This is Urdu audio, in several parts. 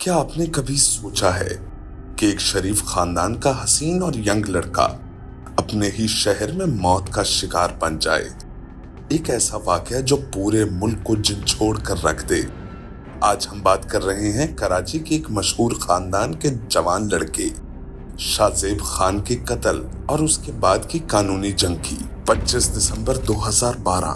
کیا آپ نے کبھی سوچا ہے کہ ایک شریف خاندان کا حسین اور ینگ لڑکا اپنے ہی شہر میں موت کا شکار بن جائے؟ ایک ایسا واقعہ جو پورے ملک کو جھنجھوڑ کر رکھ دے۔ آج ہم بات کر رہے ہیں کراچی کے ایک مشہور خاندان کے جوان لڑکے شاہ زیب خان کے قتل اور اس کے بعد کی قانونی جنگ کی۔ 25 دسمبر 2012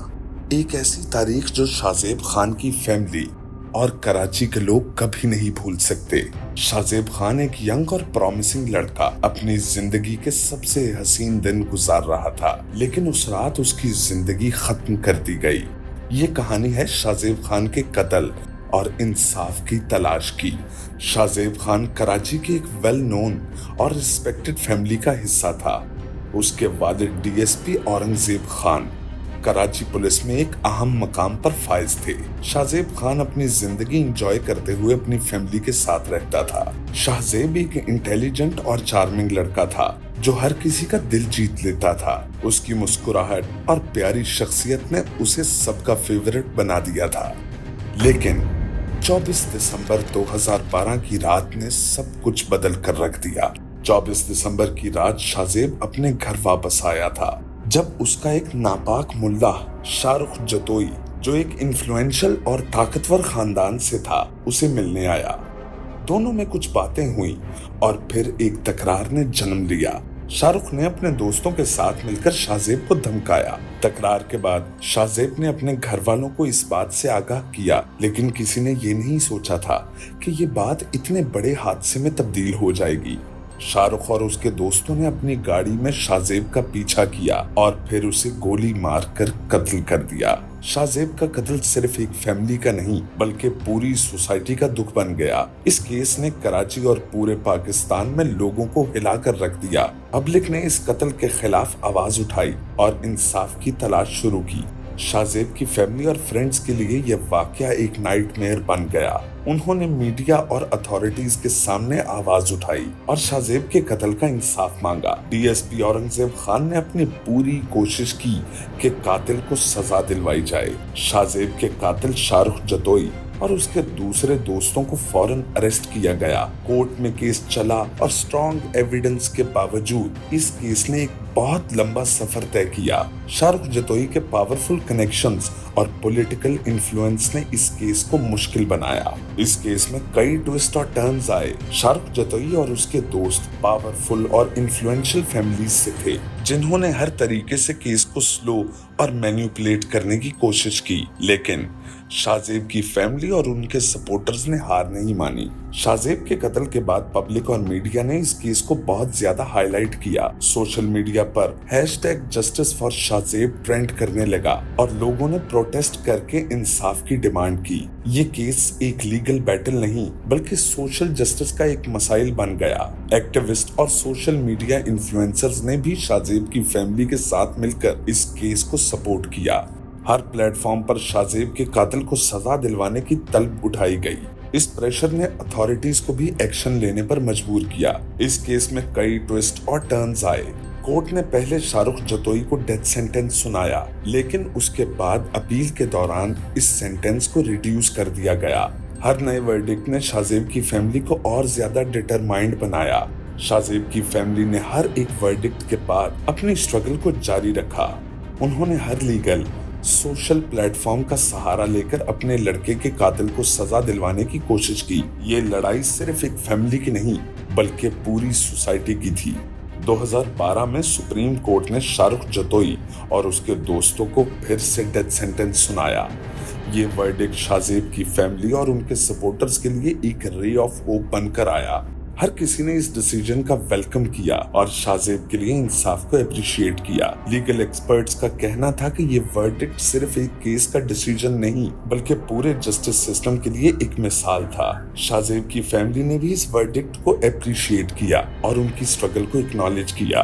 ایک ایسی تاریخ جو شاہ زیب خان کی فیملی اور کراچی کے لوگ کبھی نہیں بھول سکتے۔ شاہ زیب خان ایک ینگ اور پرومسنگ لڑکا اپنی زندگی کے سب سے حسین دن گزار رہا تھا، لیکن اس رات اس کی زندگی ختم کر دی گئی۔ یہ کہانی ہے شاہ زیب خان کے قتل اور انصاف کی تلاش کی۔ شاہ زیب خان کراچی کی ایک ویل نون اور ریسپیکٹڈ فیملی کا حصہ تھا۔ اس کے والد ڈی ایس پی اورنگ زیب خان کراچی پولیس میں ایک اہم مقام پر فائز تھے۔ شاہ زیب خان اپنی زندگی انجوائے کرتے ہوئے اپنی فیملی کے ساتھ رہتا تھا۔ شاہ زیب ایک انٹیلیجنٹ اور چارمنگ لڑکا تھا جو ہر کسی کا دل جیت لیتا تھا۔ اس کی مسکراہٹ اور پیاری شخصیت نے اسے سب کا فیورٹ بنا دیا تھا۔ لیکن 24 دسمبر 2012 کی رات نے سب کچھ بدل کر رکھ دیا۔ 24 دسمبر کی رات شاہ زیب اپنے گھر واپس آیا تھا جب اس کا ایک ناپاک ملا شاہ رخ جتوئی، جو ایک انفلوئنشل اور طاقتور خاندان سے تھا، اسے ملنے آیا۔ دونوں میں کچھ باتیں ہوئیں اور پھر ایک تکرار نے جنم لیا۔ شاہ رخ نے اپنے دوستوں کے ساتھ مل کر شاہ زیب کو دھمکایا۔ تکرار کے بعد شاہ زیب نے اپنے گھر والوں کو اس بات سے آگاہ کیا، لیکن کسی نے یہ نہیں سوچا تھا کہ یہ بات اتنے بڑے حادثے میں تبدیل ہو جائے گی۔ شاہ رخ اور اس کے دوستوں نے اپنی گاڑی میں شاہ زیب کا پیچھا کیا اور پھر اسے گولی مار کر قتل کر دیا۔ شاہ زیب کا قتل صرف ایک فیملی کا نہیں بلکہ پوری سوسائٹی کا دکھ بن گیا۔ اس کیس نے کراچی اور پورے پاکستان میں لوگوں کو ہلا کر رکھ دیا۔ پبلک نے اس قتل کے خلاف آواز اٹھائی اور انصاف کی تلاش شروع کی۔ شاہ زیب کی فیملی اور فرینڈز کے لیے یہ واقعہ ایک نائٹ میئر بن گیا۔ انہوں نے میڈیا اور اتھارٹیز کے سامنے آواز اٹھائی اور شاہ زیب کے قتل کا انصاف مانگا۔ ڈی ایس پی اورنگ زیب خان نے اپنی پوری کوشش کی کہ قاتل کو سزا دلوائی جائے۔ شاہ زیب کے قاتل شاہ رخ جتوئی اور اس کے دوسرے دوستوں کو فوراً اریسٹ کیا گیا۔ کورٹ میں کیس چلا اور اسٹرانگ ایویڈنس کے باوجود اس کیس نے ایک بہت لمبا سفر طے کیا۔ شاہ رخ جتوئی کے پاورفل کنیکشنز اور پولیٹیکل انفلوئنس نے اس کیس کو مشکل بنایا۔ اس کیس میں کئی ٹوسٹ اور ٹرنز آئے۔ شاہ رخ جتوئی اور اس کے دوست پاورفل اور انفلوئنشل فیملیز سے تھے، جنہوں نے ہر طریقے سے کیس کو سلو اور مینیپولیٹ کرنے کی کوشش کی، لیکن شاہ زیب کی فیملی اور ان کے سپورٹرز نے ہار نہیں مانی۔ شاہ زیب کے قتل کے بعد پبلک اور میڈیا نے اس کیس کو بہت زیادہ ہائی لائٹ کیا۔ سوشل میڈیا پر #justice for Shahzeb trend کرنے لگا اور لوگوں نے پروٹیسٹ کر کے انصاف کی ڈیمانڈ کی۔ یہ کیس ایک لیگل بیٹل نہیں بلکہ سوشل جسٹس کا ایک مسائل بن گیا۔ ایکٹیوسٹ اور سوشل میڈیا انفلوئنسرز نے بھی شاہ زیب کی فیملی کے ساتھ مل کر اس کیس کو سپورٹ کیا۔ ہر پلیٹ فارم پر شاہ زیب کے قاتل کو سزا دلوانے کی طلب اٹھائی گئی۔ اس پریشر نے اتھارٹیز کو بھی ایکشن لینے پر مجبور کیا۔ اس کیس میں کئی ٹوسٹ اور ٹرنز آئے۔ کورٹ نے پہلے شاہ رخ جتوئی کو ڈیتھ سینٹنس سنایا، لیکن اس کے بعد اپیل کے دوران اس سینٹنس کو ریڈیوس کر دیا گیا۔ ہر نئے ورڈکٹ نے شاہ زیب کی فیملی کو اور زیادہ ڈٹرمائنڈ بنایا۔ شاہ زیب کی فیملی نے ہر ایک ورڈکٹ کے بعد اپنی اسٹرگل کو جاری رکھا۔ انہوں نے ہر لیگل سوشل پلیٹ فارم کا سہارا لے کر اپنے لڑکے کے قاتل کو سزا دلوانے کی کوشش کی۔ یہ لڑائی صرف ایک فیملی کی نہیں بلکہ پوری سوسائٹی کی تھی۔ 2012 میں سپریم کورٹ نے شاہ رخ جتوئی اور اس کے دوستوں کو پھر سے ڈیتھ سینٹنس سنایا۔ یہ ورڈکٹ شاہ زیب کی فیملی اور ان کے سپورٹرز کے لیے ایک رے آف ہوپ بن کر آیا۔ ہر کسی نے اس ڈیسیجن کا ویلکم کیا اور شاہ زیب کے لیے انصاف کو اپریشیٹ کیا۔ لیگل ایکسپرٹس کا کہنا تھا کہ یہ ورڈکٹ صرف ایک کیس کا ڈیسیجن نہیں بلکہ پورے جسٹس سسٹم کے لیے ایک مثال تھا۔ شاہ زیب کی فیملی نے بھی اس ورڈکٹ کو اپریشیٹ کیا اور ان کی اسٹرگل کو اکنالج کیا۔